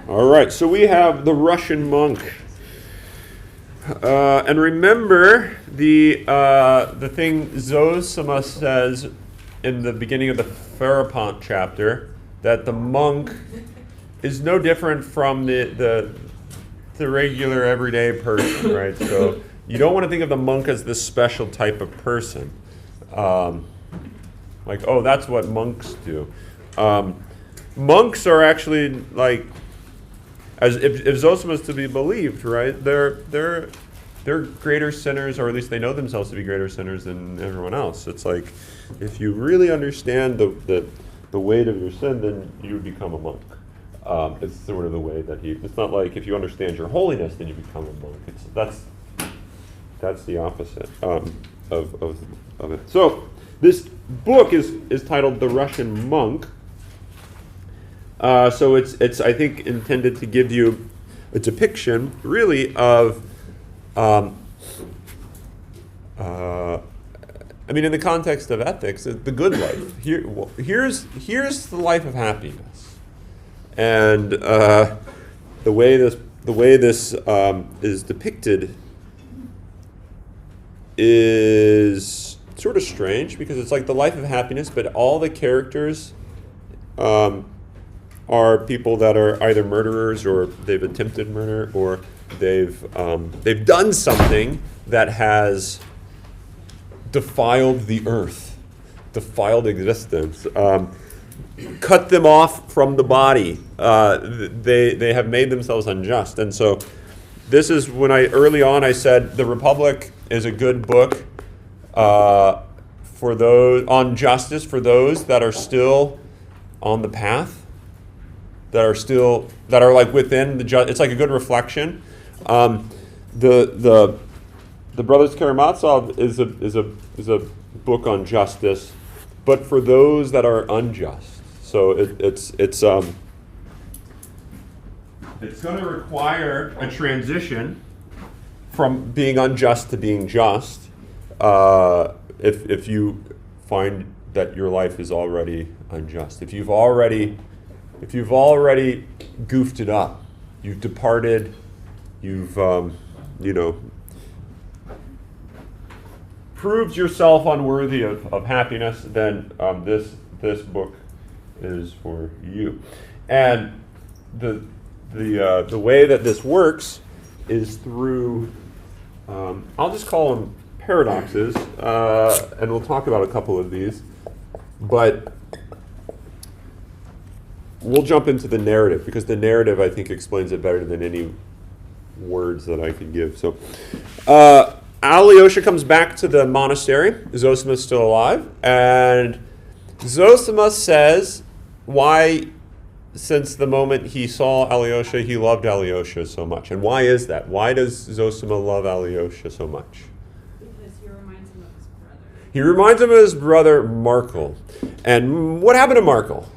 All right, so we have the Russian monk. And remember the thing Zossima says in the beginning of the Pherapont chapter, that the monk is no different from the regular everyday person, right? So you don't want to think of the monk as this special type of person. Like, oh, that's what monks do. Monks are actually like, as if Zossima is to be believed, right? They're greater sinners, or at least they know themselves to be greater sinners than everyone else. It's like, if you really understand the weight of your sin, then you become a monk. It's sort of the way that it's not like if you understand your holiness, then you become a monk. That's the opposite of it. So this book is titled The Russian Monk. So it's I think intended to give you a depiction really of I mean, in the context of ethics, the good life. Here's the life of happiness, and the way this is depicted is sort of strange, because it's like the life of happiness, but all the characters are people that are either murderers, or they've attempted murder, or they've done something that has defiled the earth, defiled existence, cut them off from the body. They have made themselves unjust. And so this is when early on I said the Republic is a good book for those on justice, for those that are still on the path, that are like within the it's like a good reflection. The Brothers Karamazov is a book on justice, but for those that are unjust. So it's going to require a transition from being unjust to being just. If you find that your life is already unjust, if you've already goofed it up, you've departed, you've proved yourself unworthy of happiness, then this book is for you. And the way that this works is through I'll just call them paradoxes, and we'll talk about a couple of these, but we'll jump into the narrative, because the narrative, I think, explains it better than any words that I could give. So Alyosha comes back to the monastery. Zossima is still alive, and Zossima says why, since the moment he saw Alyosha, he loved Alyosha so much. And why is that? Why does Zossima love Alyosha so much? Because he reminds him of his brother. He reminds him of his brother Markel. And what happened to Markel?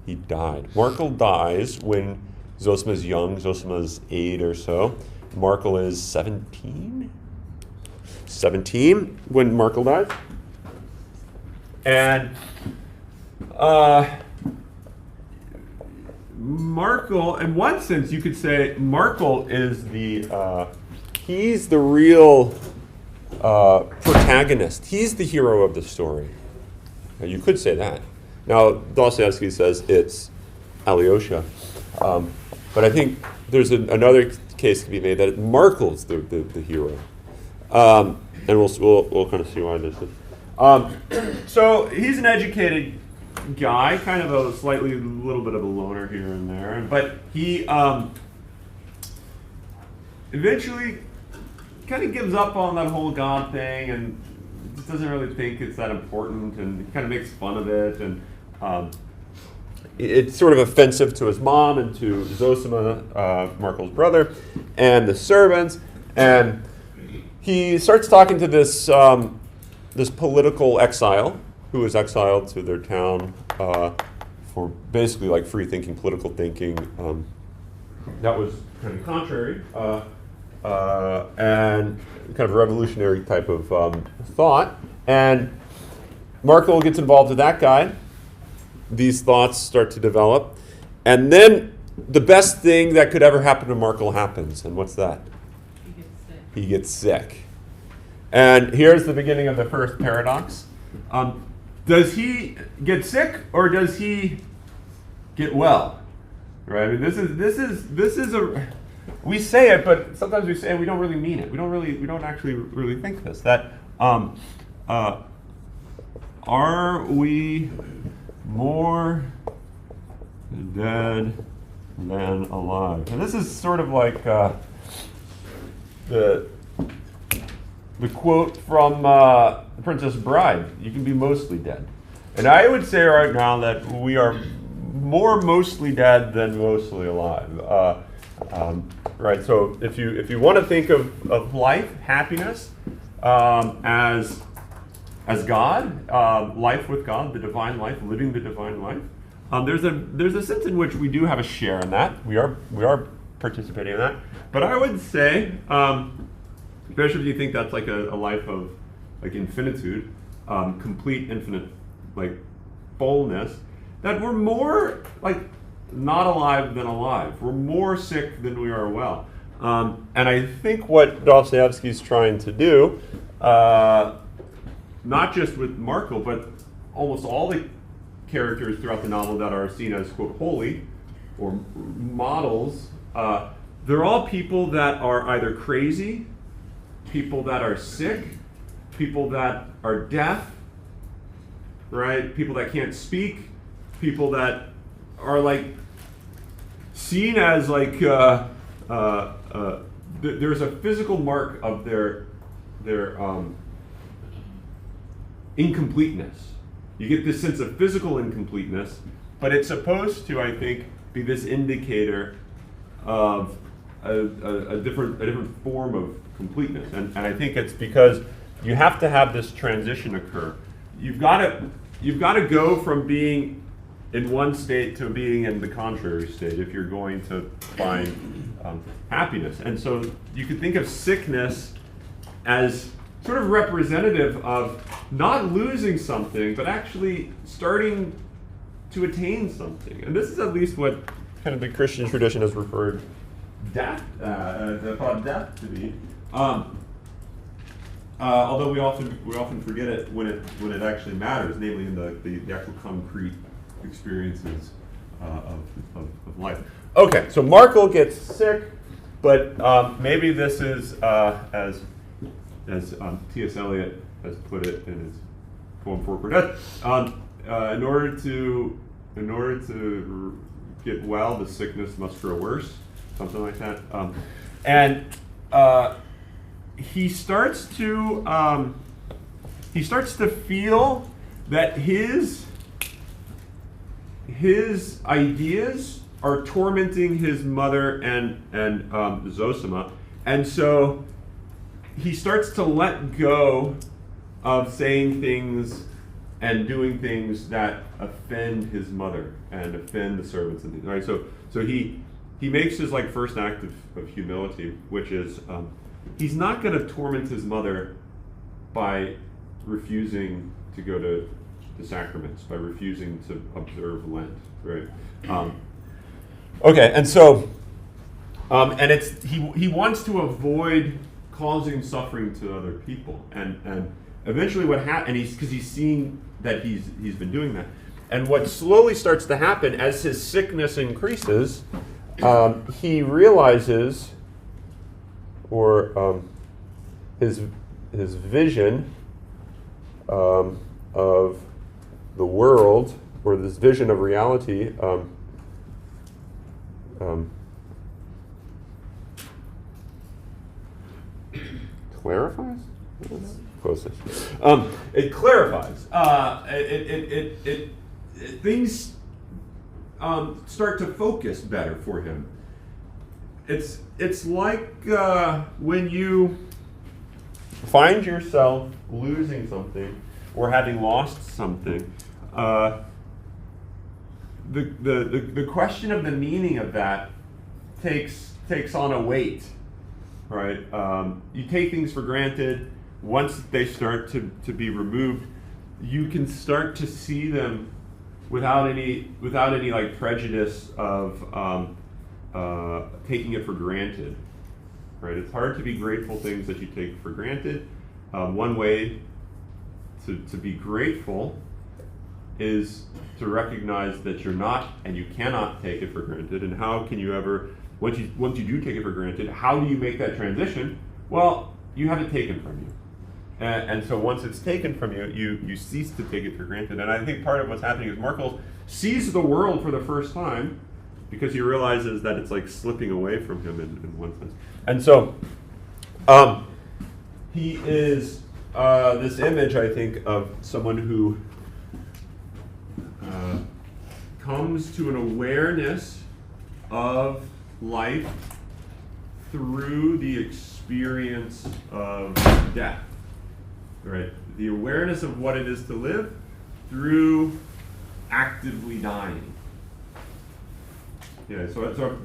He died. Markel dies when Zossima is young. Zossima is 8 or so. Markel is 17? 17 when Markel dies. And Markel, in one sense, you could say Markel is he's the real protagonist. He's the hero of the story. Now, you could say that. Now, Dostoevsky says it's Alyosha. But I think there's another case to be made that Markel's the hero. And we'll kind of see why this is. So he's an educated guy, kind of a little bit of a loner here and there, but he eventually kind of gives up on that whole God thing and just doesn't really think it's that important, and he kind of makes fun of it, and it's sort of offensive to his mom and to Zossima, Markel's brother, and the servants, and he starts talking to this political exile who was exiled to their town for basically like free thinking, political thinking. That was kind of contrary and kind of a revolutionary type of thought. And Markel gets involved with that guy. These thoughts start to develop. And then the best thing that could ever happen to Markle happens. And what's that? He gets sick. He gets sick. And here's the beginning of the first paradox. Does he get sick or does he get well? Right? I mean, this is a. We say it, but sometimes we say it, we don't really mean it. We don't actually really think this. That are we more dead than alive? And this is sort of like the quote from The Princess Bride. You can be mostly dead. And I would say right now that we are more mostly dead than mostly alive. Right. So if you want to think of life, happiness, as God, life with God, the divine life, living the divine life, there's a sense in which we do have a share in that. We are participating in that. But I would say, especially if you think that's like a life of like infinitude, complete infinite like fullness, that we're more like not alive than alive. We're more sick than we are well. And I think what Dostoevsky's trying to do, not just with Markle, but almost all the characters throughout the novel that are seen as, quote, holy or models, they're all people that are either crazy, people that are sick, people that are deaf, right? People that can't speak, people that are like seen as like there's a physical mark of their incompleteness. You get this sense of physical incompleteness, but it's supposed to, I think, be this indicator of a different form of completeness. And I think it's because you have to have this transition occur. You've got to go from being in one state to being in the contrary state if you're going to find happiness. And so you could think of sickness as sort of representative of not losing something, but actually starting to attain something. And this is at least what kind of the Christian tradition has referred death, thought death to be. Although we often forget it when it actually matters, namely in the actual concrete experiences of life. Okay, so Markle gets sick, but maybe this is as T.S. Eliot has put it in his poem For Cordet. In order to get well, the sickness must grow worse, something like that. And he starts to feel that his ideas are tormenting his mother and Zossima, and so he starts to let go of saying things and doing things that offend his mother and offend the servants and things. Right? So he makes his like first act of humility, which is he's not going to torment his mother by refusing to go to the sacraments, by refusing to observe Lent, right? Okay, and so, and it's he wants to avoid causing suffering to other people, and eventually what happens, and because he's seeing that he's been doing that, and what slowly starts to happen as his sickness increases, he realizes, or his vision of the world, or this vision of reality, clarifies? Closest. It clarifies. Things start to focus better for him. It's like when you find yourself losing something or having lost something. The question of the meaning of that takes on a weight, right? You take things for granted. Once they start to be removed, you can start to see them without any like prejudice of taking it for granted, right? It's hard to be grateful things that you take for granted. One way to be grateful is to recognize that you're not and you cannot take it for granted. And how can you ever, once you do take it for granted, how do you make that transition? Well, you have it taken from you. And so once it's taken from you, you cease to take it for granted. And I think part of what's happening is Markle sees the world for the first time because he realizes that it's like slipping away from him in one sense. And so he is this image, I think, of someone who comes to an awareness of life through the experience of death, right? The awareness of what it is to live through actively dying. Yeah, so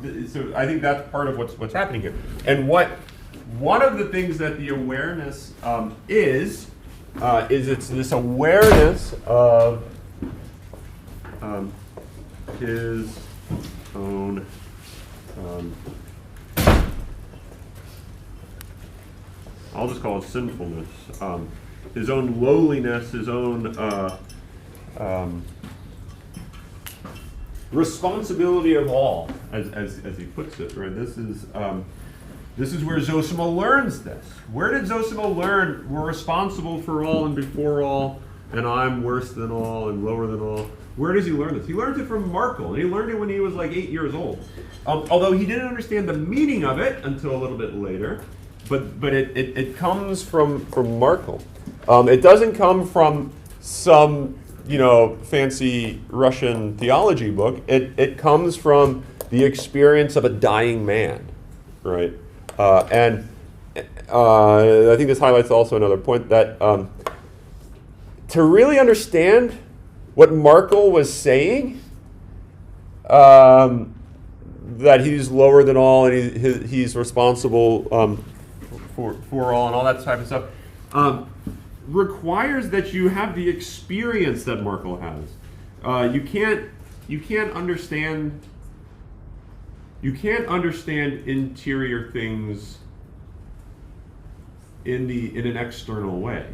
I think that's part of what's happening here. And one of the things that the awareness is it's this awareness of his own I'll just call it sinfulness, his own lowliness, his own responsibility of all, as he puts it. Right? This is where Zossima learns this. Where did Zossima learn we're responsible for all and before all, and I'm worse than all and lower than all? Where does he learn this? He learned it from Markle, and he learned it when he was like 8 years old. Although he didn't understand the meaning of it until a little bit later, but it comes from Markle. It doesn't come from some fancy Russian theology book. It comes from the experience of a dying man, right? And I think this highlights also another point that to really understand what Markle was saying, that he's lower than all and he's responsible for all and all that type of stuff, requires that you have the experience that Markle has. You can't understand interior things in an external way.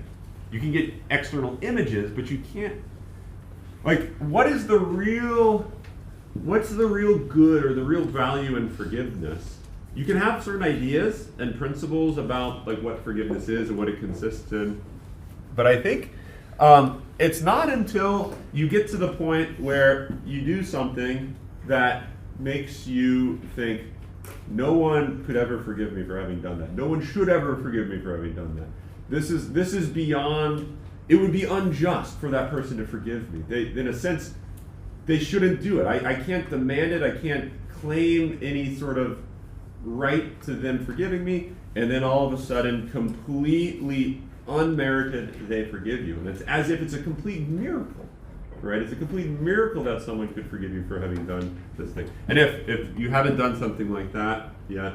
You can get external images, but you can't. Like, what's the real good or the real value in forgiveness? You can have certain ideas and principles about like what forgiveness is and what it consists in, but I think it's not until you get to the point where you do something that makes you think, no one could ever forgive me for having done that. No one should ever forgive me for having done that. This is beyond. It would be unjust for that person to forgive me. In a sense, they shouldn't do it. I can't demand it. I can't claim any sort of right to them forgiving me. And then all of a sudden, completely unmerited, they forgive you. And it's as if it's a complete miracle, right? It's a complete miracle that someone could forgive you for having done this thing. And if you haven't done something like that yet,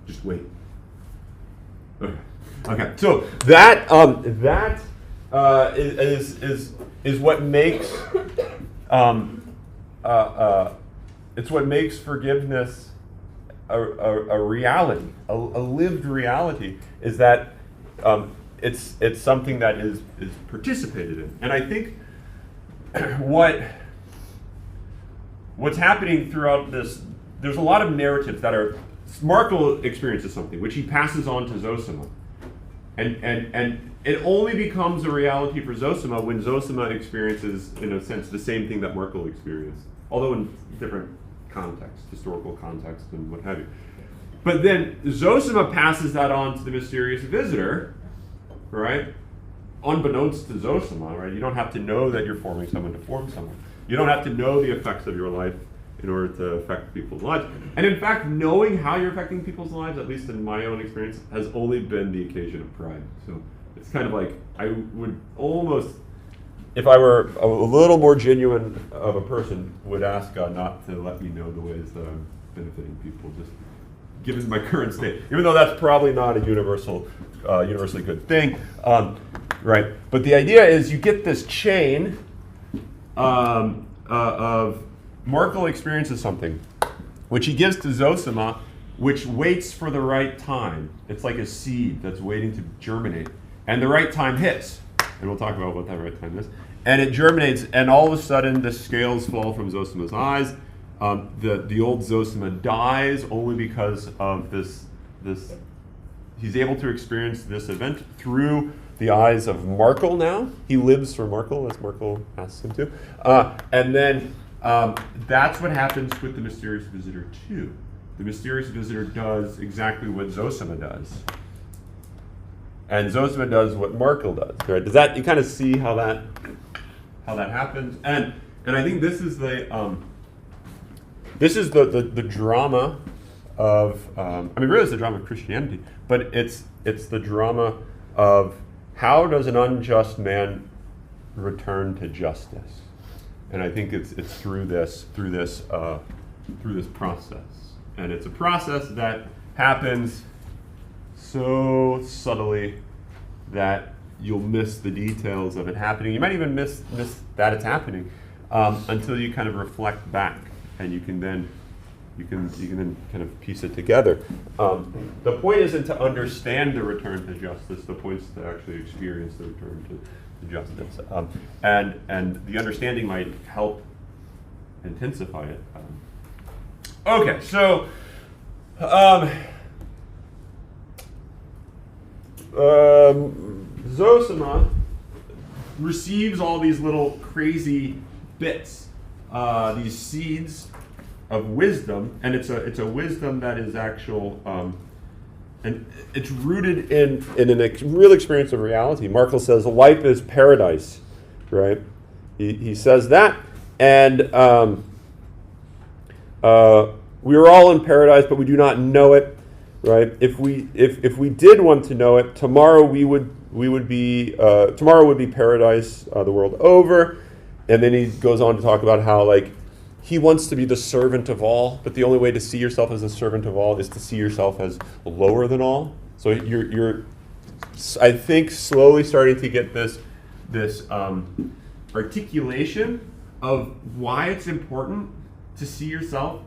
just wait. Okay. So that is what makes it's what makes forgiveness a reality, a lived reality. Is that it's something that is participated in, and I think what's happening throughout this, there's a lot of narratives that are. Markle experiences something which he passes on to Zossima, and it only becomes a reality for Zossima when Zossima experiences, in a sense, the same thing that Markle experienced, although in different contexts, historical context and what have you. But then Zossima passes that on to the mysterious visitor, right? Unbeknownst to Zossima, right? You don't have to know that you're forming someone to form someone. You don't have to know the effects of your life in order to affect people's lives. And in fact, knowing how you're affecting people's lives, at least in my own experience, has only been the occasion of pride. So it's kind of like, I would almost, if I were a little more genuine of a person, would ask God not to let me know the ways that I'm benefiting people, just given my current state. Even though that's probably not a universally good thing, right? But the idea is you get this chain of Markel experiences something, which he gives to Zossima, which waits for the right time. It's like a seed that's waiting to germinate, and the right time hits, and we'll talk about what that right time is. And it germinates, and all of a sudden the scales fall from Zossima's eyes. The old Zossima dies only because of this. He's able to experience this event through the eyes of Markel now. He lives for Markel, as Markel asks him to. And then that's what happens with the mysterious visitor too. The mysterious visitor does exactly what Zossima does. And Zossima does what Markel does. Right? Does that, you kind of see how that happens? And I think this is the drama of, really it's the drama of Christianity, but it's the drama of how does an unjust man return to justice? And I think it's through this process, and it's a process that happens so subtly that you'll miss the details of it happening. You might even miss that it's happening until you kind of reflect back, and you can then kind of piece it together. The point isn't to understand the return to justice. The point is to actually experience the return to justice. And the understanding might help intensify it. Okay, so Zossima receives all these little crazy bits, these seeds of wisdom, and it's a wisdom that is actual, and it's rooted in a real experience of reality. Markel says life is paradise, right? He says that, and we are all in paradise, but we do not know it, right? If we did want to know it, tomorrow would be paradise the world over. And then he goes on to talk about how he wants to be the servant of all, but the only way to see yourself as a servant of all is to see yourself as lower than all. So you're I think, slowly starting to get this articulation of why it's important to see yourself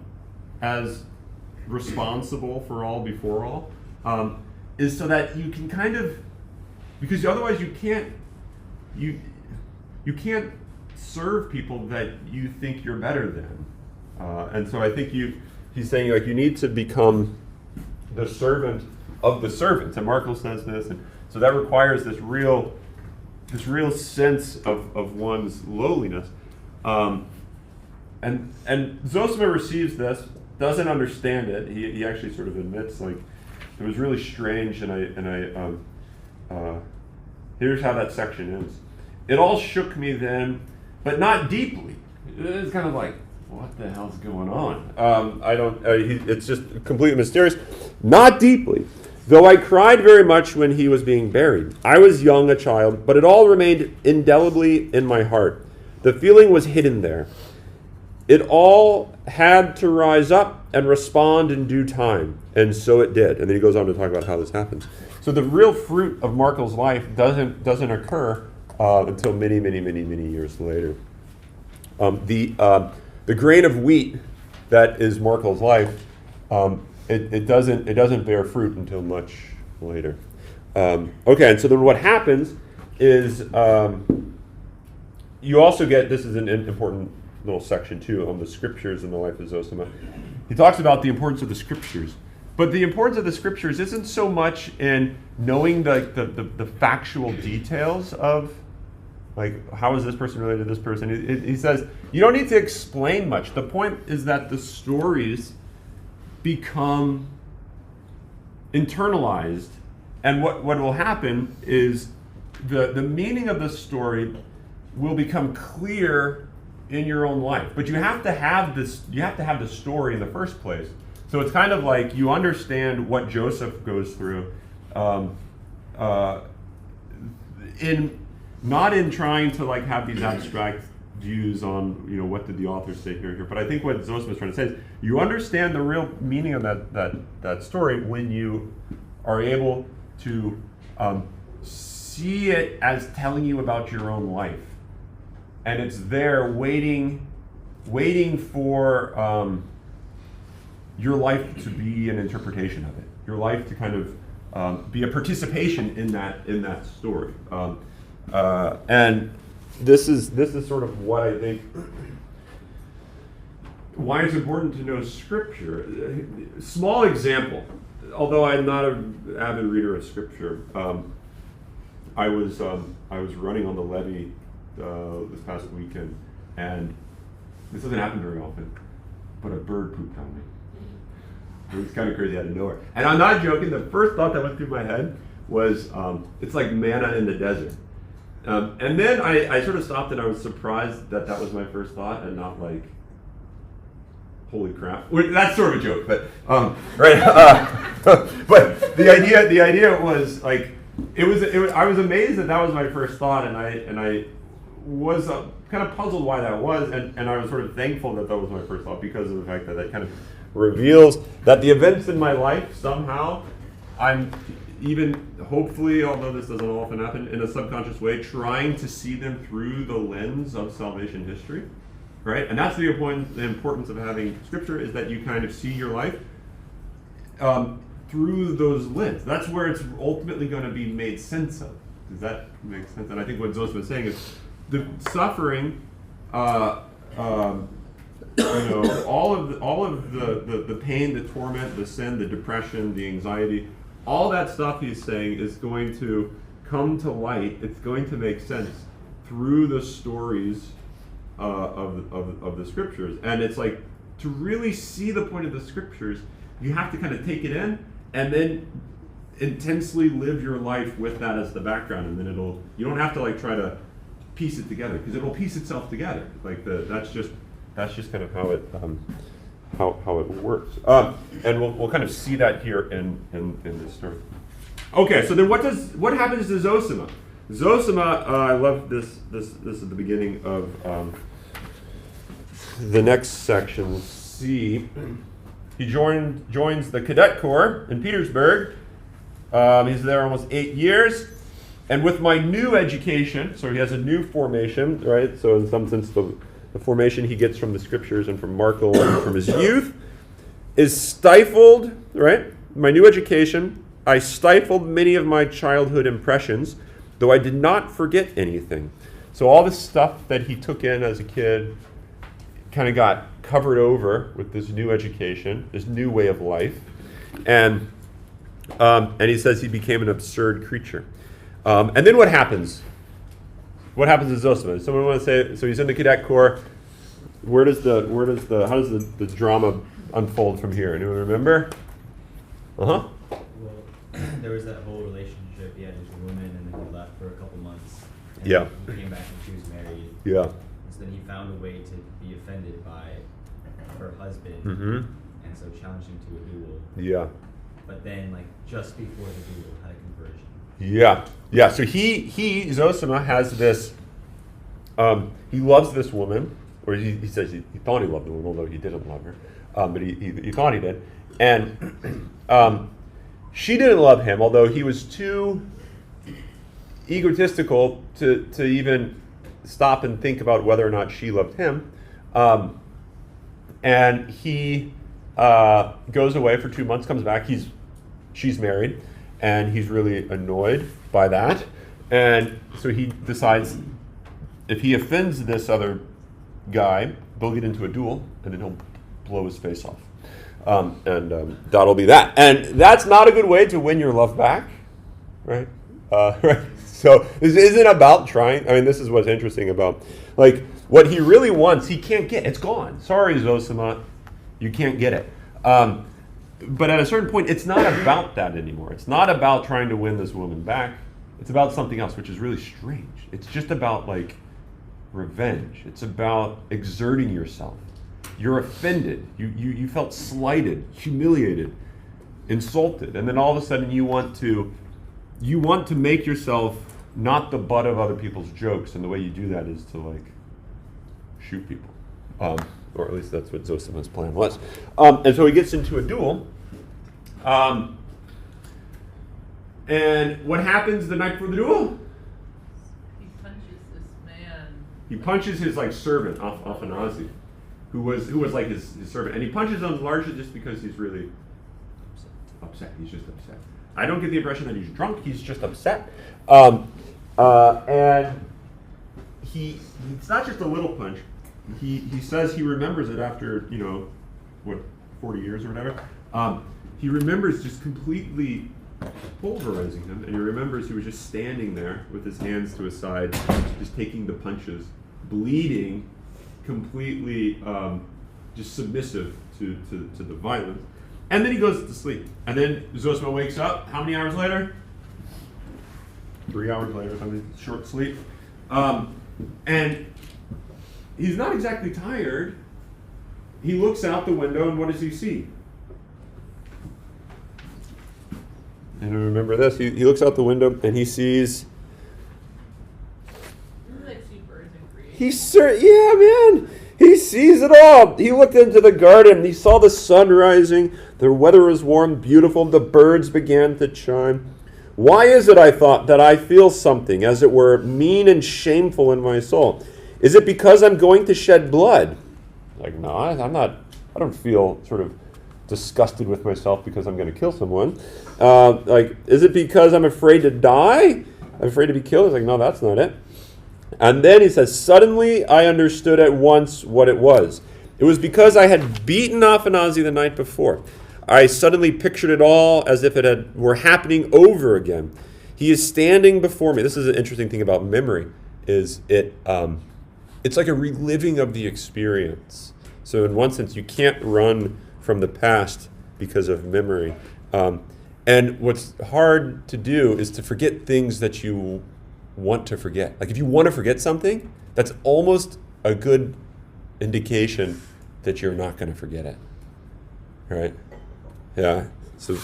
as responsible for all before all, is so that you can kind of, because otherwise you can't serve people that you think you're better than. And so I think he's saying you need to become the servant of the servants. And Markel says this, and so that requires this real sense of one's lowliness. And Zossima receives this, doesn't understand it. He actually sort of admits it was really strange, and here's how that section ends. It all shook me then, but not deeply. It's kind of like, what the hell's going on? It's just completely mysterious. Not deeply, though I cried very much when he was being buried. I was young, a child, but it all remained indelibly in my heart. The feeling was hidden there. It all had to rise up and respond in due time, and so it did. And then he goes on to talk about how this happens. So the real fruit of Markel's life doesn't occur until many years later. The grain of wheat that is Markel's life, it doesn't bear fruit until much later. Okay, and so then what happens is you also get, this is an important little section too on the scriptures in the life of Zossima. He talks about the importance of the scriptures. But the importance of the scriptures isn't so much in knowing the factual details of, how is this person related to this person? He says, you don't need to explain much. The point is that the stories become internalized. And what will happen is the meaning of the story will become clear in your own life. But you have to have the story in the first place. So it's kind of like you understand what Joseph goes through, not in trying to have these abstract views on what did the author say here, but I think what Zossima is trying to say is you understand the real meaning of that story when you are able to see it as telling you about your own life. and it's there waiting for your life to be an interpretation of it, your life to kind of be a participation in that story. And this is sort of what I think, why it's important to know Scripture. Small example, although I'm not an avid reader of Scripture, I was running on the levee this past weekend, and this doesn't happen very often, but a bird pooped on me. It was kind of crazy out of nowhere. And I'm not joking, the first thought that went through my head was, it's like manna in the desert. And then I sort of stopped and I was surprised that was my first thought and not like, holy crap. That's sort of a joke, but right. But the idea was like, it was I was amazed that was my first thought, and I was kind of puzzled why that was, and I was sort of thankful that was my first thought, because of the fact that kind of reveals that the events in my life, somehow I'm even, hopefully, although this doesn't often happen, in a subconscious way, trying to see them through the lens of salvation history, right? And that's the importance of having Scripture, is that you kind of see your life through those lenses. That's where it's ultimately going to be made sense of. Does that make sense? And I think what Zossima is saying is the suffering, all of the pain, the torment, the sin, the depression, the anxiety, all that stuff he's saying is going to come to light. It's going to make sense through the stories of the Scriptures. And it's like, to really see the point of the Scriptures, you have to kind of take it in and then intensely live your life with that as the background, and then you don't have to like try to piece it together, because it'll piece itself together. Like that's just kind of how it how it works. And we'll kind of see that here in this story. Okay, so then what happens to Zossima? Zossima, I love this is the beginning of the next section. We'll see. He joins the cadet corps in Petersburg. He's there almost 8 years. And with my new education, so he has a new formation, right? So in some sense, the formation he gets from the Scriptures and from Markle and from his youth is stifled, right? My new education, I stifled many of my childhood impressions, though I did not forget anything. So all the stuff that he took in as a kid kind of got covered over with this new education, this new way of life. And he says he became an absurd creature. And then what happens? What happens to Zossima? Does someone want to say? So he's in the cadet corps. How does the drama unfold from here? Anyone remember? Well, there was that whole relationship he had with a woman, and then he left for a couple months. And Yeah. He came back and she was married. Yeah. So then he found a way to be offended by her husband, Mm-hmm. and so challenged him to a duel. Yeah. But then, like, just before the duel, had a conversion. Yeah. Yeah. So Zossima has this. He loves this woman, or he says he thought he loved the woman, although he didn't love her, but he thought he did, and she didn't love him, although he was too egotistical to even stop and think about whether or not she loved him. And he goes away for 2 months, comes back. She's married, and he's really annoyed by that. And so he decides, if he offends this other guy, they'll get into a duel, and then he'll blow his face off. And that'll be that. And that's not a good way to win your love back, right? Right. So this isn't about trying. I mean, this is what's interesting about, like, what he really wants, he can't get. It's gone. Sorry, Zossima, you can't get it. But at a certain point, it's not about that anymore. It's not about trying to win this woman back. It's about something else, which is really strange. It's just about, like, revenge. It's about exerting yourself. You're offended. You felt slighted, humiliated, insulted, and then all of a sudden you want to make yourself not the butt of other people's jokes, and the way you do that is to, like, shoot people, or at least that's what Zossima's plan was. And so he gets into a duel, and what happens the night before the duel? He punches this man. he punches his like servant, Afanazi, who was like his servant, and he punches him largely just because he's really upset. He's just upset. I don't get the impression that he's drunk. He's just upset. And it's not just a little punch. He says he remembers it after 40 years or whatever. He remembers just completely pulverizing him, and he remembers he was just standing there with his hands to his side, just taking the punches, bleeding, completely just submissive to the violence. And then he goes to sleep. And then Zossima wakes up. How many hours later? 3 hours later, something short sleep. And he's not exactly tired. He looks out the window, and what does he see? And remember this, he looks out the window and he sees. Like see birds and creation. Yeah, man. He sees it all. He looked into the garden. He saw the sun rising. The weather was warm, beautiful. The birds began to chime. Why is it, I thought, that I feel something, as it were, mean and shameful in my soul? Is it because I'm going to shed blood? Like, no, I'm not. I don't feel sort of disgusted with myself because I'm going to kill someone. Is it because I'm afraid to die? I'm afraid to be killed? It's like, no, that's not it. And then he says, suddenly I understood at once what it was. It was because I had beaten Afanazi the night before. I suddenly pictured it all as if it were happening over again. He is standing before me. This is an interesting thing about memory, is it's like a reliving of the experience. So in one sense, you can't run from the past because of memory. And what's hard to do is to forget things that you want to forget. Like if you want to forget something, that's almost a good indication that you're not going to forget it. Right? Yeah. So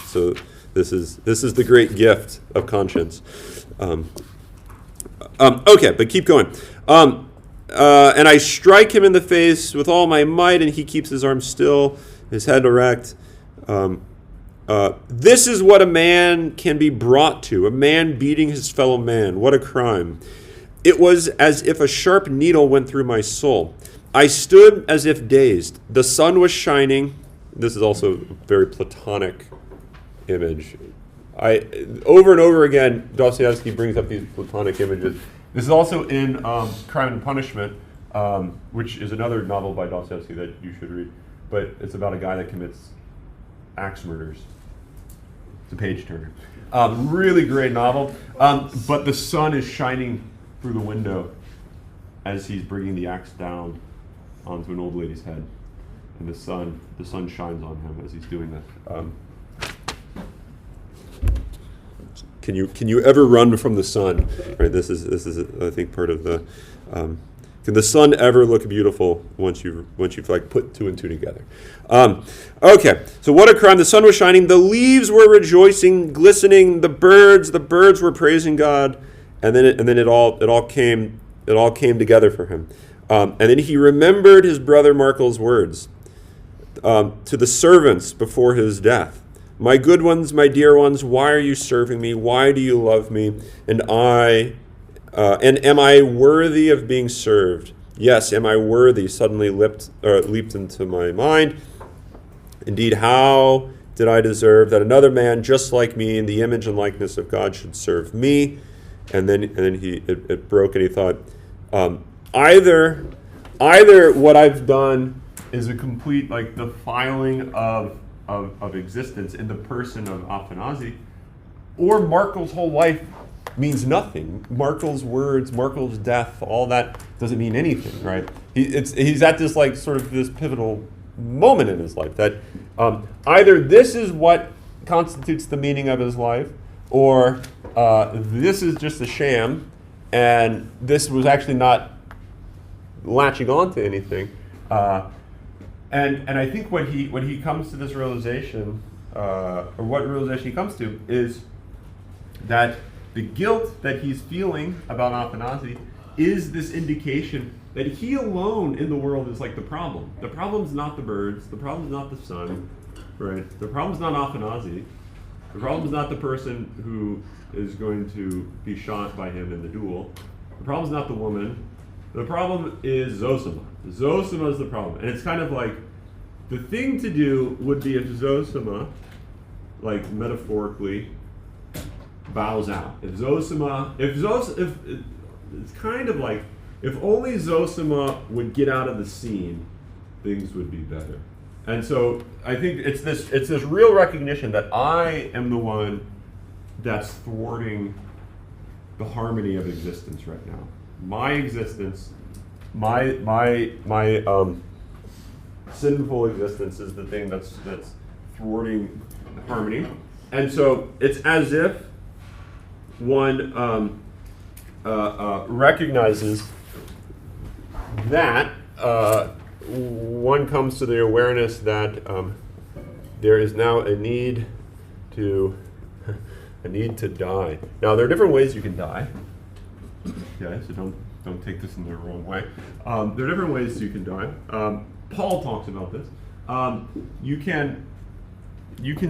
this is the great gift of conscience. Okay, but keep going. And I strike him in the face with all my might, and he keeps his arm still, his head erect. This is what a man can be brought to, a man beating his fellow man. What a crime. It was as if a sharp needle went through my soul. I stood as if dazed. The sun was shining. This is also a very Platonic image. Over and over again, Dostoevsky brings up these Platonic images. This is also in Crime and Punishment, which is another novel by Dostoevsky that you should read. But it's about a guy that commits axe murders. It's a page-turner. Really great novel. But the sun is shining through the window as he's bringing the axe down onto an old lady's head. And the sun shines on him as he's doing that. Can you ever run from the sun? Right. This is I think part of the. Can the sun ever look beautiful once you've like put two and two together? Okay. So what a crime! The sun was shining. The leaves were rejoicing, glistening. The birds were praising God, and then it all came together for him. And then he remembered his brother Markel's words to the servants before his death. My good ones, my dear ones, why are you serving me? Why do you love me? And am I worthy of being served? Yes, am I worthy? Suddenly leaped into my mind. Indeed, how did I deserve that another man just like me in the image and likeness of God should serve me? And then it broke, and he thought, either what I've done is a complete defiling of existence in the person of Afanazi, or Markel's whole life means nothing. Markel's words, Markel's death, all that doesn't mean anything, right? He's at this sort of this pivotal moment in his life that either this is what constitutes the meaning of his life, or this is just a sham, and this was actually not latching on to anything. And I think when he comes to this realization, or what realization he comes to, is that the guilt that he's feeling about Afanazi is this indication that he alone in the world is like the problem. The problem's not the birds. The problem's not the sun. Right? The problem's not Afanazi. The problem's not the person who is going to be shot by him in the duel. The problem's not the woman. The problem is Zossima. Zossima is the problem. And it's kind of like, the thing to do would be if Zossima, like metaphorically, bows out. If it's kind of like, if only Zossima would get out of the scene, things would be better. And so I think it's this real recognition that I am the one that's thwarting the harmony of existence right now. My existence, my sinful existence is the thing that's thwarting harmony. And so it's as if one recognizes that one comes to the awareness that there is now a need to die. Now there are different ways you can die. Okay, so don't take this in the wrong way. There are different ways you can die. Paul talks about this. You can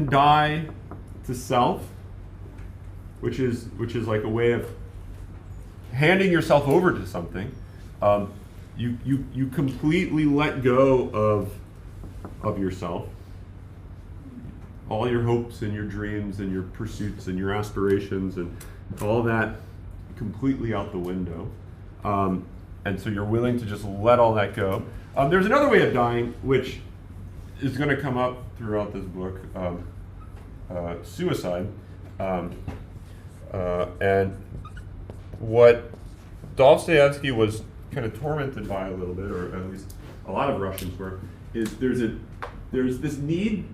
die to self, which is like a way of handing yourself over to something. You completely let go of yourself, all your hopes and your dreams and your pursuits and your aspirations and all that completely out the window. And so you're willing to just let all that go. There's another way of dying, which is going to come up throughout this book, suicide. And what Dostoevsky was kind of tormented by a little bit, or at least a lot of Russians were, is there's this need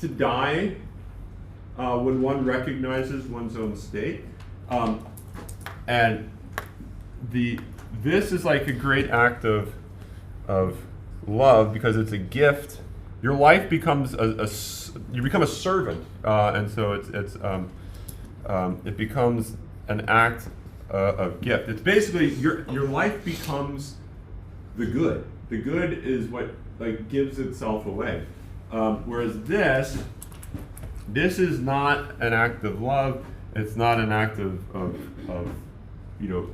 to die when one recognizes one's own state. And this is like a great act of love because it's a gift. Your life becomes you become a servant, and so it becomes an act of gift. It's basically your life becomes the good. The good is what like gives itself away. Whereas this is not an act of love. It's not an act of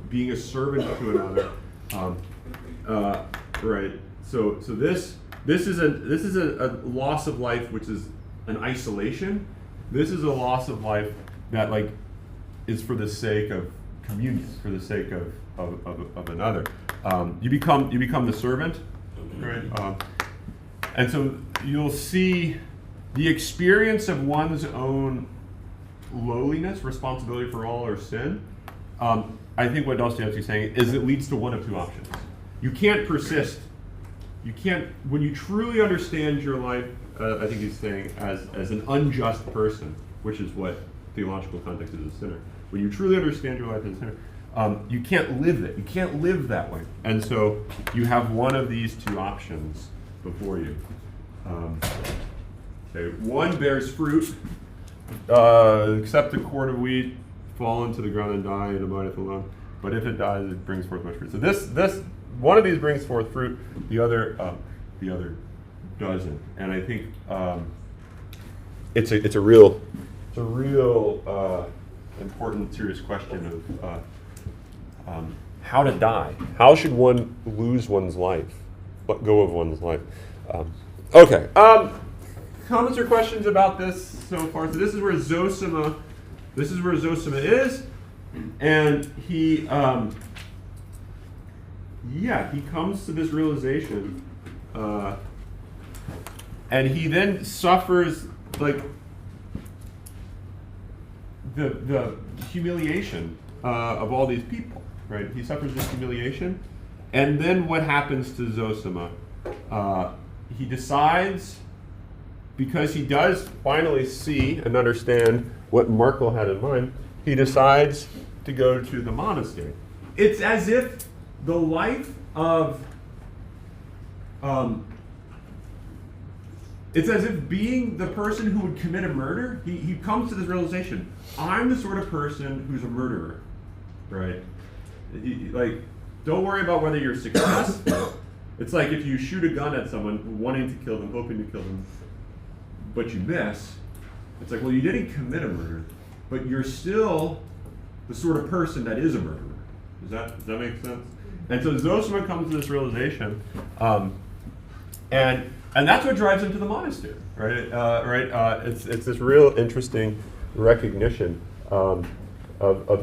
being a servant to another. Right. So this is a loss of life, which is an isolation. This is a loss of life that like is for the sake of communion, for the sake of another. You become the servant, right? And so you'll see the experience of one's own lowliness, responsibility for all or sin. I think what Dostoevsky is saying is it leads to one of two options. You can't persist. You can't, when you truly understand your life, I think he's saying, as an unjust person, which is what theological context is a sinner. When you truly understand your life as a sinner, you can't live it. You can't live that way. And so you have one of these two options before you. Okay, one bears fruit, except a quart of wheat, fall into the ground and die, and abideth alone. But if it dies, it brings forth much fruit. So this one of these brings forth fruit, the other doesn't. And I think it's a real important, serious question of how to die. How should one lose one's life? Let go of one's life. Okay. Comments or questions about this so far? So this is where Zossima is, and he comes to this realization, and he then suffers like the humiliation of all these people, right? He suffers this humiliation, and then what happens to Zossima? He decides, because he does finally see and understand what Merkel had in mind, he decides to go to the monastery. It's as if the life of, it's as if being the person who would commit a murder, he comes to this realization, I'm the sort of person who's a murderer, right? Like, don't worry about whether you're successful. It's like if you shoot a gun at someone wanting to kill them, hoping to kill them, but you miss, it's like, well, you didn't commit a murder, but you're still the sort of person that is a murderer. Does that make sense? And so Zossima comes to this realization, and that's what drives him to the monastery, right? It's this real interesting recognition of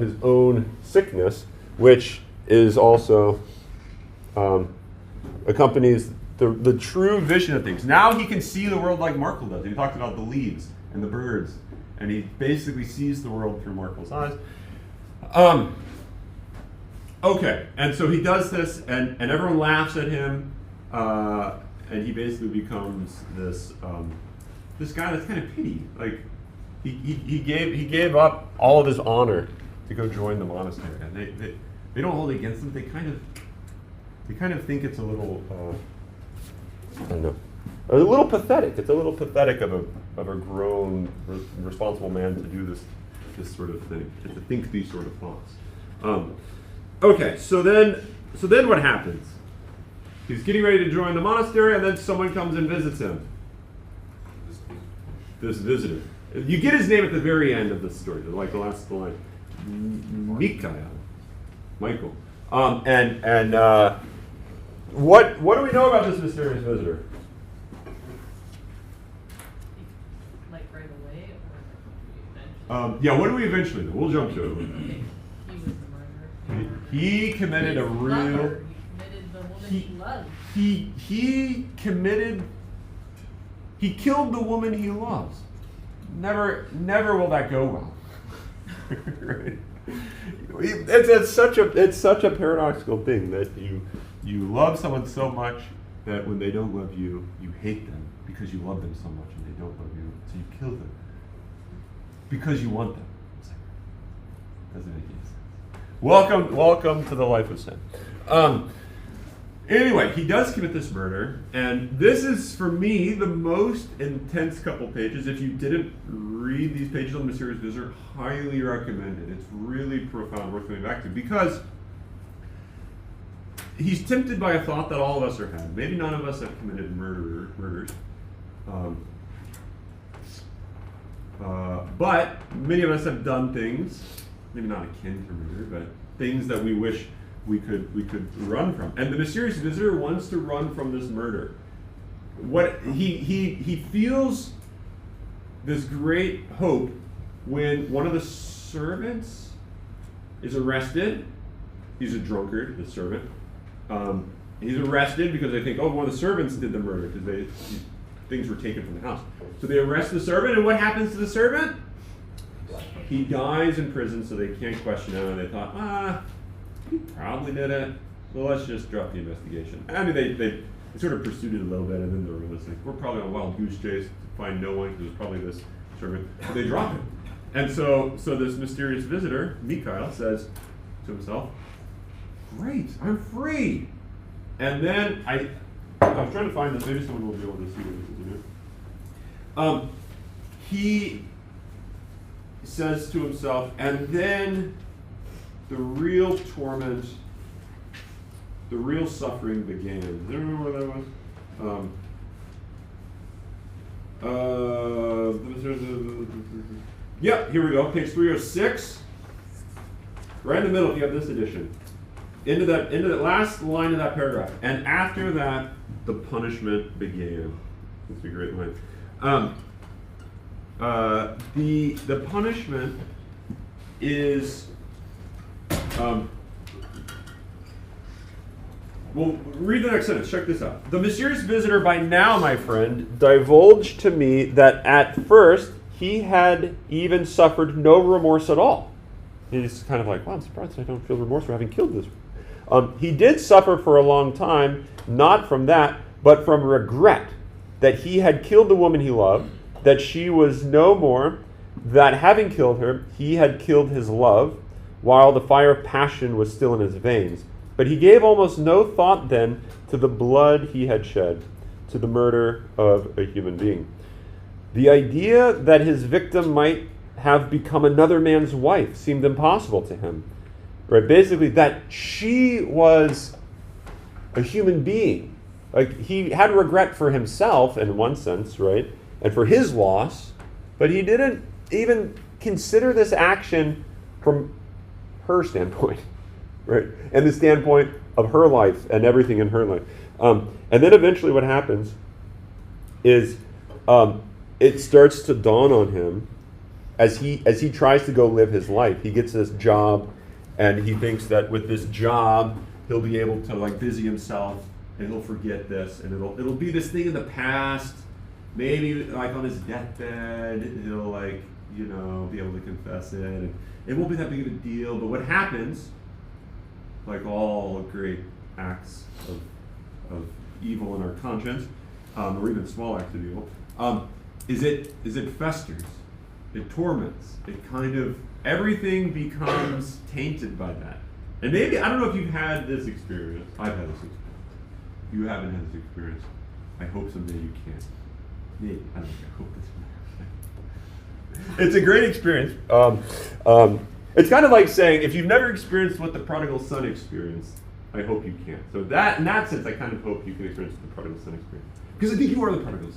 his own sickness, which is also accompanies the true vision of things. Now he can see the world like Markle does. He talked about the leaves and the birds, and he basically sees the world through Markle's eyes. Okay, and so he does this, and everyone laughs at him, and he basically becomes this guy that's kind of pity. Like he gave up all of his honor to go join the monastery, and they don't hold it against him. They kind of think it's a little I don't know, a little pathetic. It's a little pathetic of a grown responsible man to do this sort of thing, to think these sort of thoughts. Okay, so then what happens? He's getting ready to join the monastery, and then someone comes and visits him. This visitor. You get his name at the very end of the story, like the last line. Michael. What do we know about this mysterious visitor? Like right away, or eventually? Yeah, what do we eventually know? We'll jump to it. Okay. He was the murderer. He committed a real. He committed the woman he loved. He killed the woman he loves. Never will that go well. Right? It's such a paradoxical thing that you love someone so much that when they don't love you, you hate them because you love them so much, and they don't love you, so you kill them because you want them. It's like, doesn't make any sense. Welcome to the life of sin. Anyway, he does commit this murder, and this is, for me, the most intense couple pages. If you didn't read these pages on the Mysterious Visitor, highly recommend it. It's really profound, worth coming back to, because he's tempted by a thought that all of us are having. Maybe none of us have committed murders, but many of us have done things, maybe not akin to murder, but things that we wish we could run from. And the Mysterious Visitor wants to run from this murder. What he feels this great hope when one of the servants is arrested. He's a drunkard, the servant. He's arrested because they think, oh, one of the servants did the murder because things were taken from the house. So they arrest the servant, and what happens to the servant? He dies in prison, so they can't question him. And they thought, he probably did it. Well, let's just drop the investigation. I mean, they sort of pursued it a little bit, and then they realized, like, we're probably on a wild goose chase to find no one because it was probably this servant. So they drop it. And so this mysterious visitor, Mikhail, says to himself, great, I'm free. And then I was trying to find this. Maybe someone will be able to see what this is. He says to himself, and then the real torment, the real suffering began. Do you remember where that was? Yeah, here we go. Page 306. Right in the middle, if you have this edition. Into that last line of that paragraph. And after that, the punishment began. That's a great line. The punishment is well, read the next sentence. Check this out. The mysterious visitor by now, my friend, divulged to me that at first he had even suffered no remorse at all. He's kind of like, wow, I'm surprised I don't feel remorse for having killed this. He did suffer for a long time, not from that, but from regret that he had killed the woman he loved, that she was no more, that having killed her, he had killed his love, while the fire of passion was still in his veins. But he gave almost no thought then to the blood he had shed, to the murder of a human being. The idea that his victim might have become another man's wife seemed impossible to him. Right? Basically, that she was a human being. Like, he had regret for himself in one sense, right? And for his loss, but he didn't even consider this action from her standpoint. right? And the standpoint of her life and everything in her life. And then eventually what happens is it starts to dawn on him as he tries to go live his life. He gets this job, and he thinks that with this job, he'll be able to like busy himself, and he'll forget this, and it'll be this thing in the past. Maybe like on his deathbed, he'll like, you know, be able to confess it, and it won't be that big of a deal. But what happens, like all great acts of evil in our conscience, or even small acts of evil, is it festers, it torments, it kind of, everything becomes tainted by that. And maybe, I don't know if you've had this experience. I've had this experience. You haven't had this experience. I hope someday you can. Maybe. I don't know. I hope this one. It's a great experience. It's kind of like saying, if you've never experienced what the prodigal son experienced, I hope you can. So that, in that sense, I kind of hope you can experience the prodigal son experience. Because I think you are the prodigal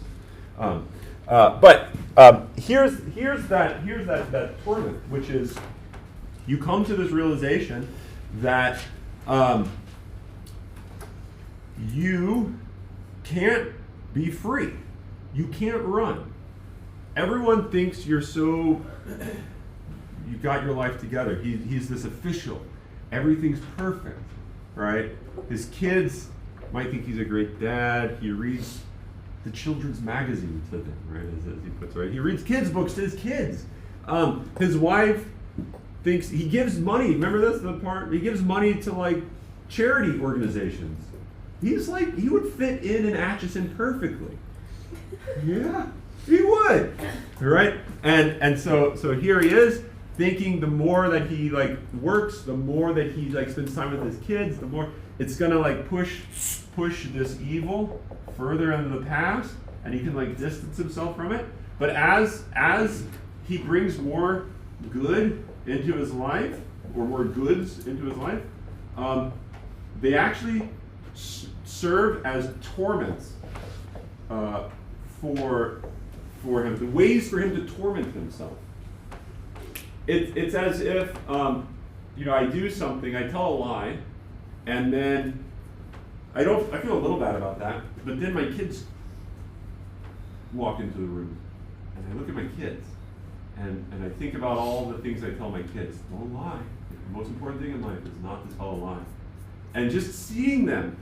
son. But here's that torment, which is you come to this realization that you can't be free. You can't run. Everyone thinks you're so, you got your life together. He's this official. Everything's perfect, right? His kids might think he's a great dad. He reads the children's magazine to them, right? As he puts it, right? He reads kids' books to his kids. His wife thinks he gives money. Remember this, the part? He gives money to like charity organizations. He's like, he would fit in Atchison perfectly. Yeah, he would, right? And so here he is, thinking the more that he like works, the more that he like spends time with his kids, the more it's gonna like push this evil further into the past, and he can like distance himself from it. But as he brings more good into his life, or more goods into his life, they actually serve as torments for him, the ways for him to torment himself. It's as if I do something, I tell a lie, and then I feel a little bad about that, but then my kids walk into the room, and I look at my kids, and I think about all the things I tell my kids. Don't lie. The most important thing in life is not to tell a lie. And just seeing them,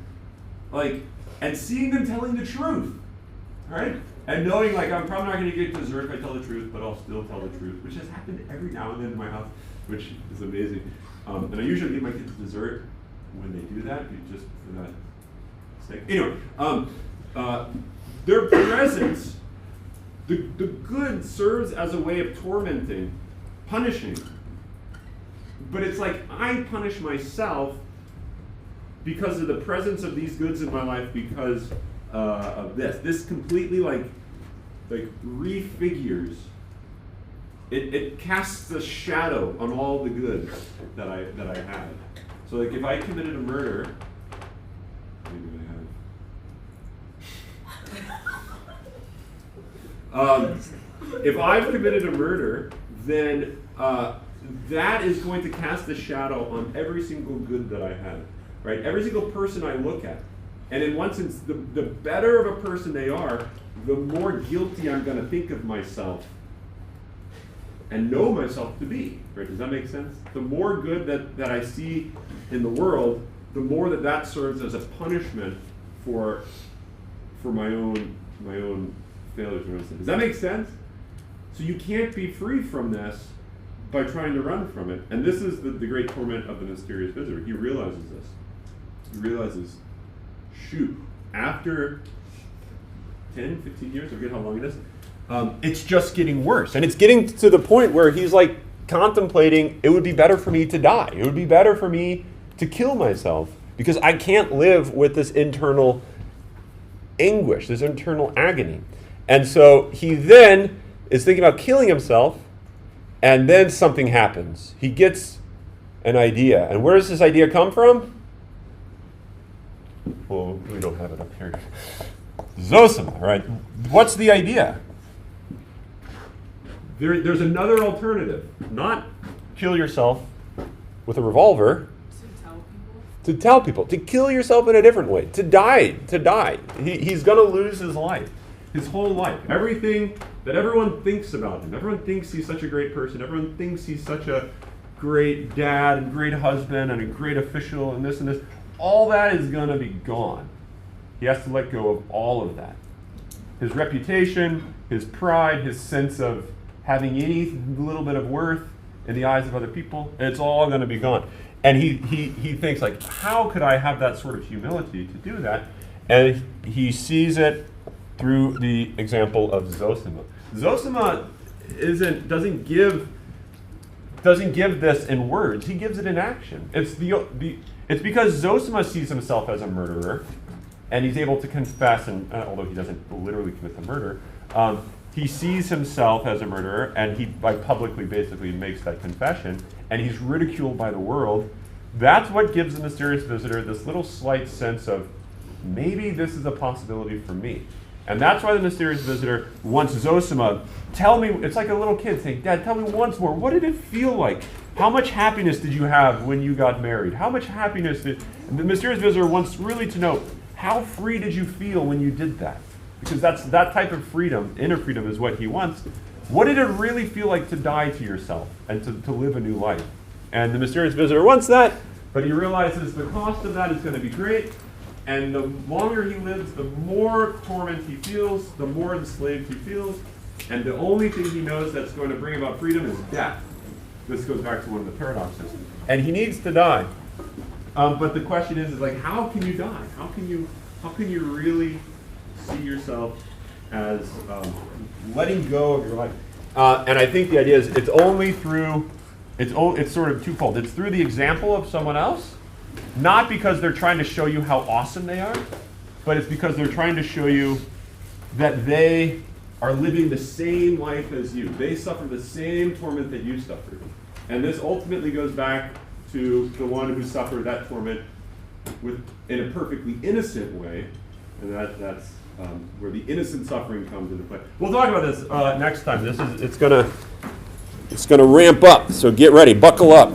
and seeing them telling the truth, right? And knowing, I'm probably not going to get dessert if I tell the truth, but I'll still tell the truth, which has happened every now and then in my house, which is amazing. And I usually give my kids dessert when they do that, just for that sake. Anyway, their presence, the good serves as a way of tormenting, punishing. But it's like I punish myself because of the presence of these goods in my life, because of this. This completely like refigures. It casts a shadow on all the good that I had. So like if I committed a murder, maybe I have. If I've committed a murder, then that is going to cast a shadow on every single good that I had. Right? Every single person I look at. And in one sense, the better of a person they are, the more guilty I'm going to think of myself and know myself to be. Right? Does that make sense? The more good that I see in the world, the more that serves as a punishment for my own failures. Does that make sense? So you can't be free from this by trying to run from it. And this is the great torment of the mysterious visitor. He realizes this. He realizes, shoot, after 10, 15 years, I forget how long it is, it's just getting worse. And it's getting to the point where he's like contemplating, it would be better for me to die. It would be better for me to kill myself because I can't live with this internal anguish, this internal agony. And so he then is thinking about killing himself, and then something happens. He gets an idea. And where does this idea come from? Well, we don't have it up here. Zossima, right? What's the idea? There's another alternative. Not kill yourself with a revolver. to tell people, to kill yourself in a different way, to die. He's going to lose his life, his whole life. Everything that everyone thinks about him. Everyone thinks he's such a great person. Everyone thinks he's such a great dad and great husband and a great official and this and this. All that is going to be gone. He has to let go of all of that. His reputation, his pride, his sense of having any little bit of worth in the eyes of other people, it's all going to be gone. And he thinks, like, how could I have that sort of humility to do that? And he sees it through the example of Zossima. Zossima doesn't give this in words. He gives it in action. It's because Zossima sees himself as a murderer, and he's able to confess, and although he doesn't literally commit the murder, he sees himself as a murderer, and he publicly basically makes that confession, and he's ridiculed by the world. That's what gives the mysterious visitor this little slight sense of, maybe this is a possibility for me. And that's why the mysterious visitor wants Zossima, tell me, it's like a little kid saying, Dad, tell me once more, what did it feel like? How much happiness did you have when you got married? How much happiness did... The mysterious visitor wants really to know, how free did you feel when you did that? Because that type of freedom, inner freedom, is what he wants. What did it really feel like to die to yourself and to live a new life? And the mysterious visitor wants that, but he realizes the cost of that is going to be great. And the longer he lives, the more torment he feels, the more enslaved he feels. And the only thing he knows that's going to bring about freedom is death. This goes back to one of the paradoxes. And he needs to die. But the question is like, how can you die? How can you really see yourself as letting go of your life? And I think the idea is it's sort of twofold. It's through the example of someone else, not because they're trying to show you how awesome they are, but it's because they're trying to show you that they are living the same life as you. They suffer the same torment that you suffered. And this ultimately goes back to the one who suffered that torment in a perfectly innocent way, and that's where the innocent suffering comes into play. We'll talk about this next time. It's gonna ramp up, so get ready, buckle up.